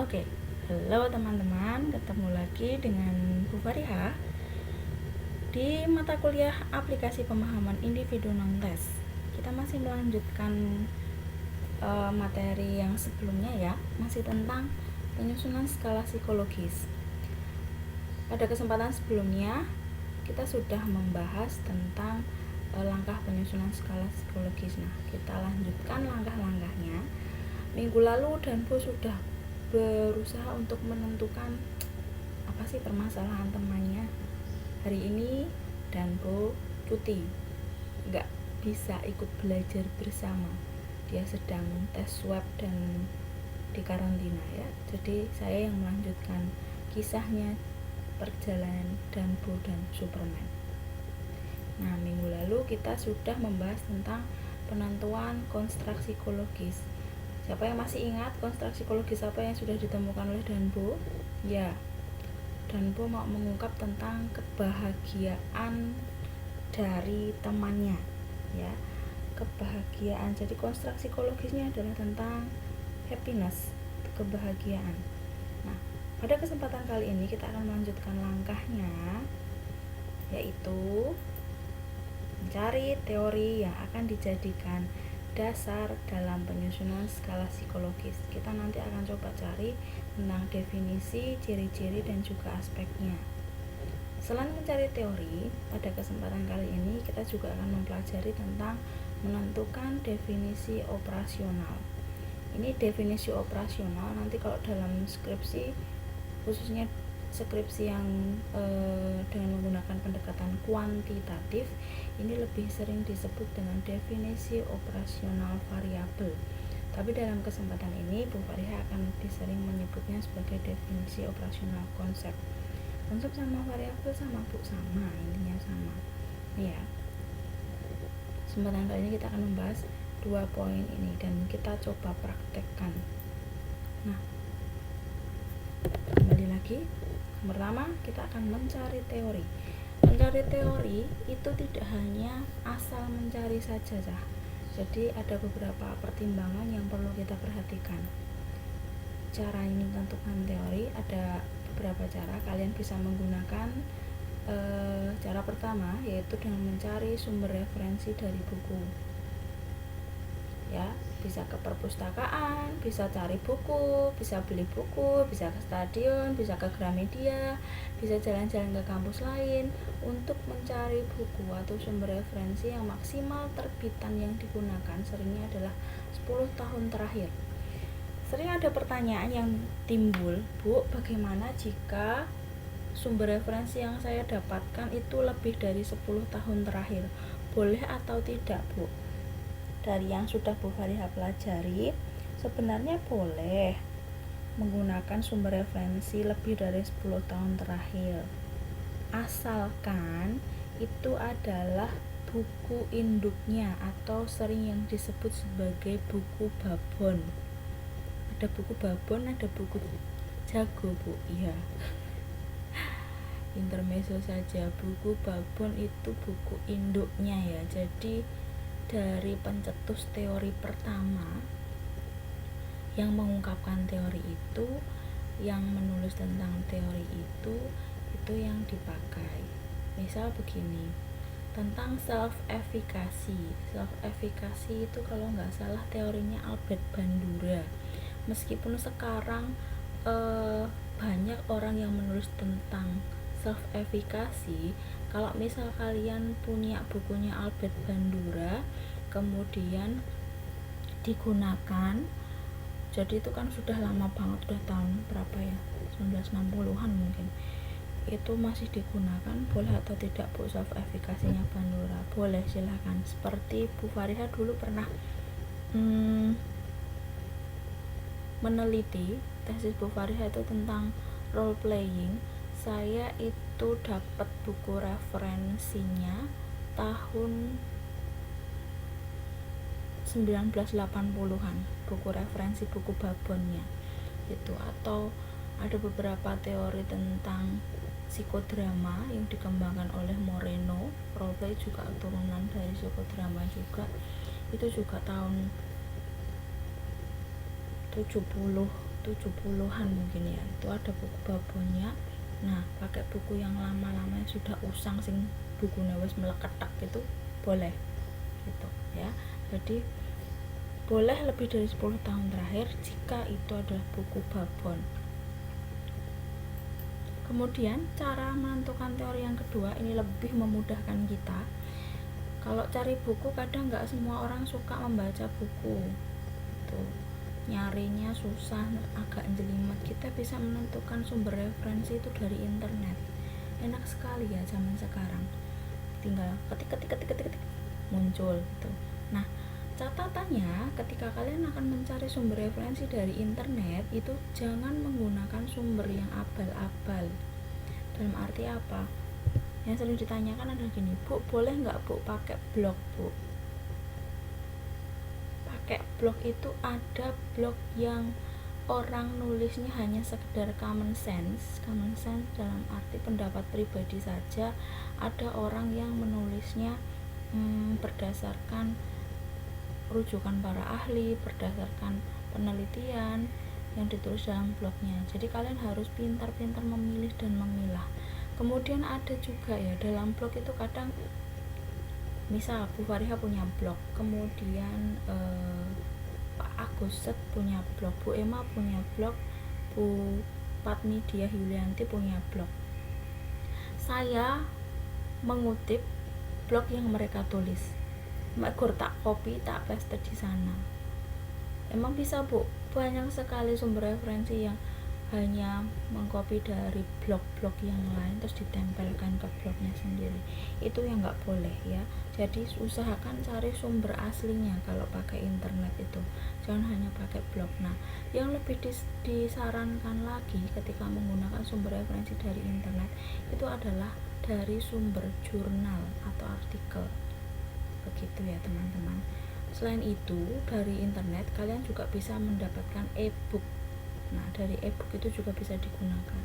Oke, halo teman-teman, ketemu lagi dengan Bu Fariha di mata kuliah aplikasi pemahaman individu non-tes. Kita masih melanjutkan materi yang sebelumnya ya, masih tentang penyusunan skala psikologis. Pada kesempatan sebelumnya kita sudah membahas tentang langkah penyusunan skala psikologis. Nah, kita lanjutkan langkah-langkahnya. Minggu lalu Danbo sudah berusaha untuk menentukan apa sih permasalahan temannya. Hari ini Danbo cuti, nggak bisa ikut belajar bersama. Dia sedang tes swab dan di karantina ya. Jadi saya yang melanjutkan kisahnya perjalanan Danbo dan Superman. Nah, minggu lalu kita sudah membahas tentang penentuan konstruk psikologis. Siapa yang masih ingat konstruk psikologis apa yang sudah ditemukan oleh Danbo? Ya, Danbo mau mengungkap tentang kebahagiaan dari temannya, ya, kebahagiaan. Jadi konstruk psikologisnya adalah tentang happiness, kebahagiaan. Nah, pada kesempatan kali ini kita akan melanjutkan langkahnya, yaitu mencari teori yang akan dijadikan dasar dalam penyusunan skala psikologis. Kita nanti akan coba cari tentang definisi, ciri-ciri, dan juga aspeknya. Selain mencari teori, pada kesempatan kali ini kita juga akan mempelajari tentang menentukan definisi operasional. Ini definisi operasional nanti kalau dalam skripsi, khususnya skripsi yang dengan menggunakan pendekatan kuantitatif, ini lebih sering disebut dengan definisi operasional variabel. Tapi dalam kesempatan ini Bu Fariha akan lebih sering menyebutnya sebagai definisi operasional konsep. Konsep sama variabel sama Bu, sama, intinya sama. Ya. Kesempatan kali ini kita akan membahas 2 poin ini dan kita coba praktekkan. Nah, kembali lagi. Pertama, kita akan mencari teori. Mencari teori itu tidak hanya asal mencari saja, Jadi ada beberapa pertimbangan yang perlu kita perhatikan. Cara ini menentukan teori ada beberapa cara. Kalian bisa menggunakan cara pertama, yaitu dengan mencari sumber referensi dari buku. Ya, bisa ke perpustakaan, bisa cari buku, bisa beli buku, bisa ke stadion, bisa ke Gramedia, bisa jalan-jalan ke kampus lain untuk mencari buku atau sumber referensi yang maksimal terbitan yang digunakan seringnya adalah 10 tahun terakhir. Sering ada pertanyaan yang timbul, Bu, bagaimana jika sumber referensi yang saya dapatkan itu lebih dari 10 tahun terakhir? Boleh atau tidak, Bu? Dari yang sudah Bu Fariha pelajari, sebenarnya boleh menggunakan sumber referensi lebih dari 10 tahun terakhir, asalkan itu adalah buku induknya atau sering yang disebut sebagai buku babon. Ada buku babon, ada buku jago, Bu. Iya. Intermezzo saja, buku babon itu buku induknya ya. Jadi dari pencetus teori pertama yang mengungkapkan teori itu, yang menulis tentang teori itu yang dipakai. Misal begini, tentang self-efficacy. Self-efficacy itu kalau nggak salah teorinya Albert Bandura. Meskipun sekarang banyak orang yang menulis tentang self-efficacy, kalau misal kalian punya bukunya Albert Bandura kemudian digunakan, jadi itu kan sudah lama banget, sudah tahun berapa ya, 1960-an mungkin, itu masih digunakan, boleh atau tidak Bu self-efficacy-nya Bandura? Boleh, silahkan. Seperti Bu Fariha dulu pernah meneliti, tesis Bu Fariha itu tentang role playing. Saya itu dapat buku referensinya tahun 1980-an, buku referensi buku babonnya itu. Atau ada beberapa teori tentang psikodrama yang dikembangkan oleh Moreno. Roleplay juga turunan dari psikodrama juga, itu juga tahun 70 70-an mungkin ya, itu ada buku babonnya. Nah, pakai buku yang lama-lama yang sudah usang sing bukunya wis meleketak itu boleh gitu ya. Jadi boleh lebih dari 10 tahun terakhir jika itu adalah buku babon. Kemudian cara menentukan teori yang kedua ini lebih memudahkan kita. Kalau cari buku kadang nggak semua orang suka membaca buku tuh, nyarinya susah, agak jelimet. Kita bisa menentukan sumber referensi itu dari internet. Enak sekali ya zaman sekarang, tinggal ketik muncul gitu. Nah, catatannya ketika kalian akan mencari sumber referensi dari internet itu jangan menggunakan sumber yang abal-abal. Dalam arti apa? Yang sering ditanyakan adalah gini, Bu, boleh nggak Bu pakai blog, Bu? Pakai blog itu ada blog yang orang nulisnya hanya sekedar common sense dalam arti pendapat pribadi saja. Ada orang yang menulisnya berdasarkan rujukan para ahli, berdasarkan penelitian yang ditulis dalam blognya. Jadi kalian harus pintar-pintar memilih dan memilah. Kemudian ada juga ya, dalam blog itu kadang misal Bu Fariha punya blog, kemudian Pak Agus Set punya blog, Bu Emma punya blog, Bu Patmi Diah Yulianti punya blog. Saya mengutip blog yang mereka tulis, mereka tak copy, tak paste di sana. Emang bisa Bu, banyak sekali sumber referensi yang hanya mengcopy dari blog-blog yang lain terus ditempelkan ke blognya sendiri. Itu yang nggak boleh ya. Jadi usahakan cari sumber aslinya kalau pakai internet itu, jangan hanya pakai blog. Nah, yang lebih disarankan lagi ketika menggunakan sumber referensi dari internet itu adalah dari sumber jurnal atau artikel, begitu ya teman-teman. Selain itu, dari internet kalian juga bisa mendapatkan e-book. Nah, dari e-book itu juga bisa digunakan.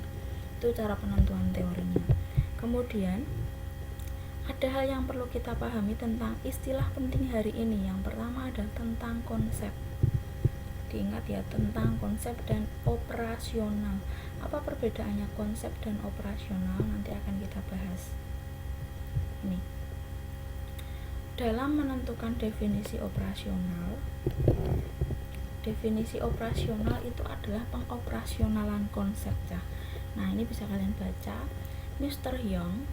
Itu cara penentuan teorinya. Kemudian ada hal yang perlu kita pahami tentang istilah penting hari ini. Yang pertama adalah tentang konsep. Diingat ya, tentang konsep dan operasional. Apa perbedaannya konsep dan operasional? Nanti akan kita bahas. Ini. Dalam menentukan definisi operasional, definisi operasional itu adalah pengoperasionalan konsep ya. Nah, ini bisa kalian baca. Mr. Young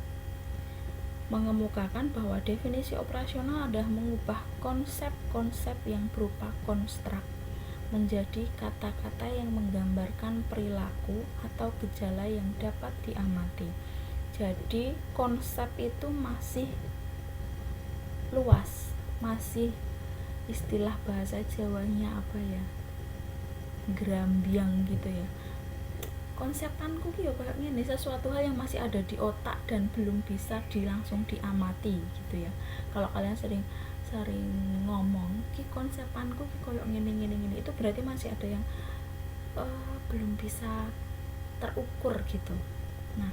mengemukakan bahwa definisi operasional adalah mengubah konsep-konsep yang berupa konstruk menjadi kata-kata yang menggambarkan perilaku atau gejala yang dapat diamati. Jadi konsep itu masih luas, masih istilah bahasa Jawanya apa ya, grambyang gitu ya. Konsepanku ki ya kayak ngene, sesuatu hal yang masih ada di otak dan belum bisa langsung diamati gitu ya. Kalau kalian sering ngomong ki konsepanku ki koyo ngene itu berarti masih ada yang belum bisa terukur gitu. Nah,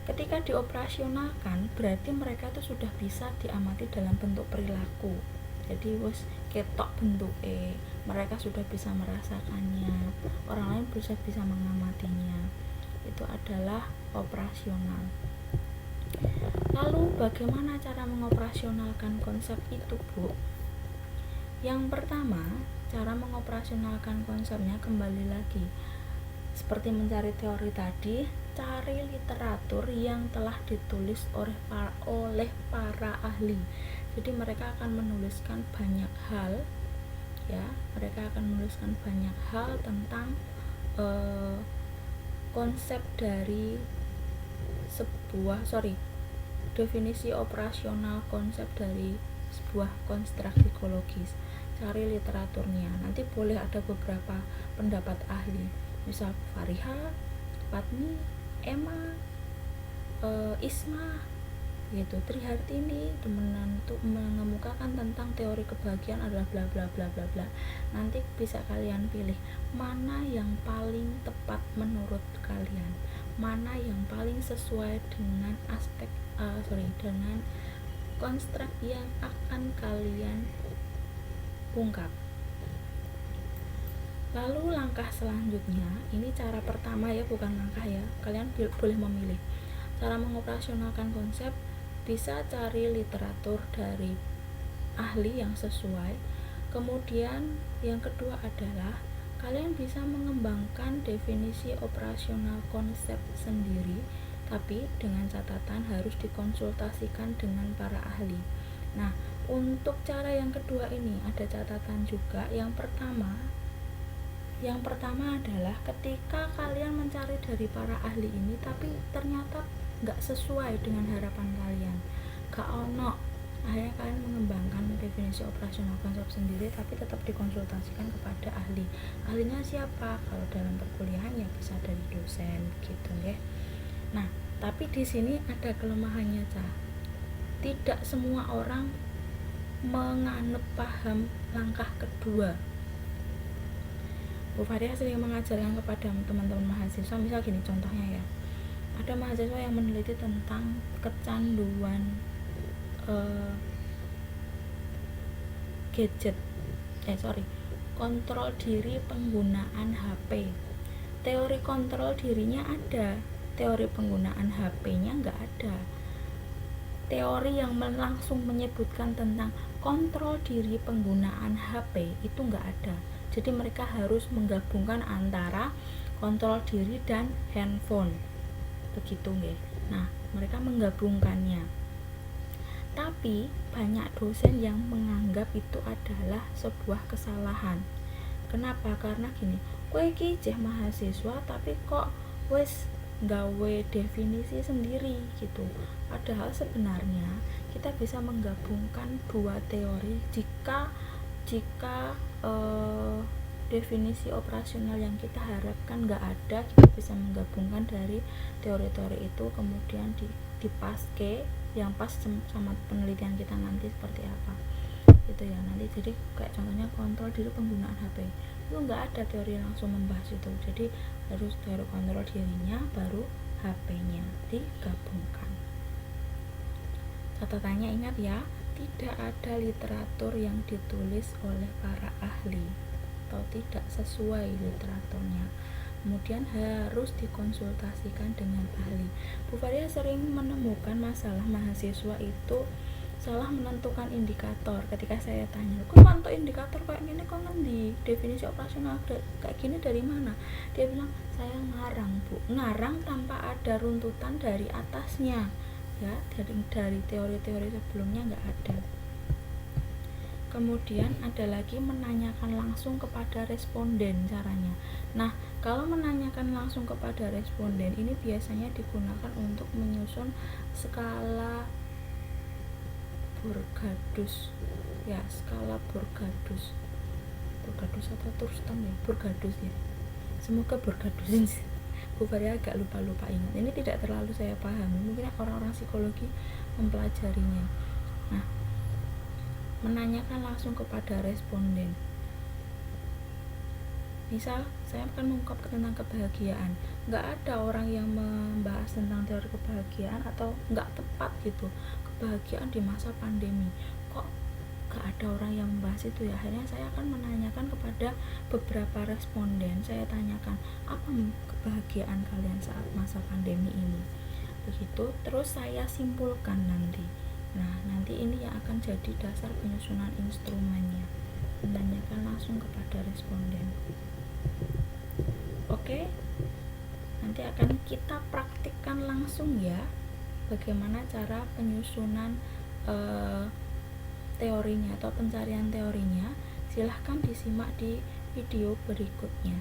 ketika dioperasionalkan berarti mereka itu sudah bisa diamati dalam bentuk perilaku. Jadi wis ketok bentuke, mereka sudah bisa merasakannya, orang lain bisa mengamatinya. Itu adalah operasional. Lalu bagaimana cara mengoperasionalkan konsep itu, Bu? Yang pertama, cara mengoperasionalkan konsepnya kembali lagi seperti mencari teori tadi, cari literatur yang telah ditulis oleh para ahli. Jadi mereka akan menuliskan banyak hal ya, mereka akan menuliskan banyak hal tentang konsep dari definisi operasional konsep dari sebuah konstruk psikologis. Cari literaturnya, nanti boleh ada beberapa pendapat ahli, misal Fariha, Patmi, Emma, Isma gitu, Trihartini temenan tuh mengemukakan tentang teori kebahagiaan adalah bla bla bla bla bla. Nanti bisa kalian pilih mana yang paling tepat menurut kalian, mana yang paling sesuai dengan dengan konstruk yang akan kalian ungkap. Lalu langkah selanjutnya, ini cara pertama ya, bukan langkah ya, kalian boleh memilih. Cara mengoperasionalkan konsep, bisa cari literatur dari ahli yang sesuai. Kemudian yang kedua adalah kalian bisa mengembangkan definisi operasional konsep sendiri, tapi dengan catatan harus dikonsultasikan dengan para ahli. Nah, untuk cara yang kedua ini ada catatan juga. Yang pertama adalah ketika kalian mencari dari para ahli ini tapi ternyata nggak sesuai dengan harapan kalian, gak ono, akhirnya kalian mengembangkan definisi operasional konsep sendiri tapi tetap dikonsultasikan kepada ahli. Ahlinya siapa? Kalau dalam perkuliahan ya bisa dari dosen gitu ya. Nah, tapi di sini ada kelemahannya, Cah. Tidak semua orang menganut paham langkah kedua. Bu Faria sering mengajarkan kepada teman-teman mahasiswa, misal gini contohnya ya, ada mahasiswa yang meneliti tentang kecanduan kontrol diri penggunaan HP. Teori kontrol dirinya ada, teori penggunaan HP-nya nggak ada. Teori yang langsung menyebutkan tentang kontrol diri penggunaan HP itu nggak ada. Jadi mereka harus menggabungkan antara kontrol diri dan handphone, begitu nggih. Nah, mereka menggabungkannya. Tapi banyak dosen yang menganggap itu adalah sebuah kesalahan. Kenapa? Karena gini, kowe iki jeh mahasiswa tapi kok wis gawe definisi sendiri gitu. Padahal sebenarnya kita bisa menggabungkan dua teori jika definisi operasional yang kita harapkan nggak ada, kita bisa menggabungkan dari teori-teori itu kemudian dipaske yang pas sama penelitian kita nanti seperti apa gitu ya. Nanti jadi kayak contohnya kontrol diri penggunaan HP itu nggak ada teori langsung membahas itu, jadi harus teori kontrol dirinya baru HP-nya digabungkan. Catatannya ingat ya, tidak ada literatur yang ditulis oleh para ahli atau tidak sesuai literaturnya, kemudian harus dikonsultasikan dengan ahli. Bu Faria sering menemukan masalah mahasiswa itu salah menentukan indikator. Ketika saya tanya, kok mantuk indikator kayak gini, kok ngendi definisi operasional kayak gini dari mana? Dia bilang, saya ngarang Bu, ngarang tanpa ada runtutan dari atasnya ya, dari teori-teori sebelumnya nggak ada. Kemudian ada lagi menanyakan langsung kepada responden caranya. Nah, kalau menanyakan langsung kepada responden ini biasanya digunakan untuk menyusun skala Burgadus ya, skala Burgadus atau Thurston ya, Burgadus ya, semoga Burgadus. Bu Faria agak lupa ingat, ini tidak terlalu saya pahami, mungkin orang-orang psikologi mempelajarinya. Nah, menanyakan langsung kepada responden, misal saya akan mengungkap tentang kebahagiaan, nggak ada orang yang membahas tentang teori kebahagiaan atau nggak tepat gitu, kebahagiaan di masa pandemi, kok nggak ada orang yang membahas itu ya. Akhirnya saya akan menanyakan kepada beberapa responden, saya tanyakan apa kebahagiaan kalian saat masa pandemi ini, begitu, terus saya simpulkan nanti. Nah, nanti ini yang akan jadi dasar penyusunan instrumennya, menanyakan langsung kepada responden. Oke, nanti akan kita praktikkan langsung ya bagaimana cara penyusunan teorinya atau pencarian teorinya. Silahkan disimak di video berikutnya.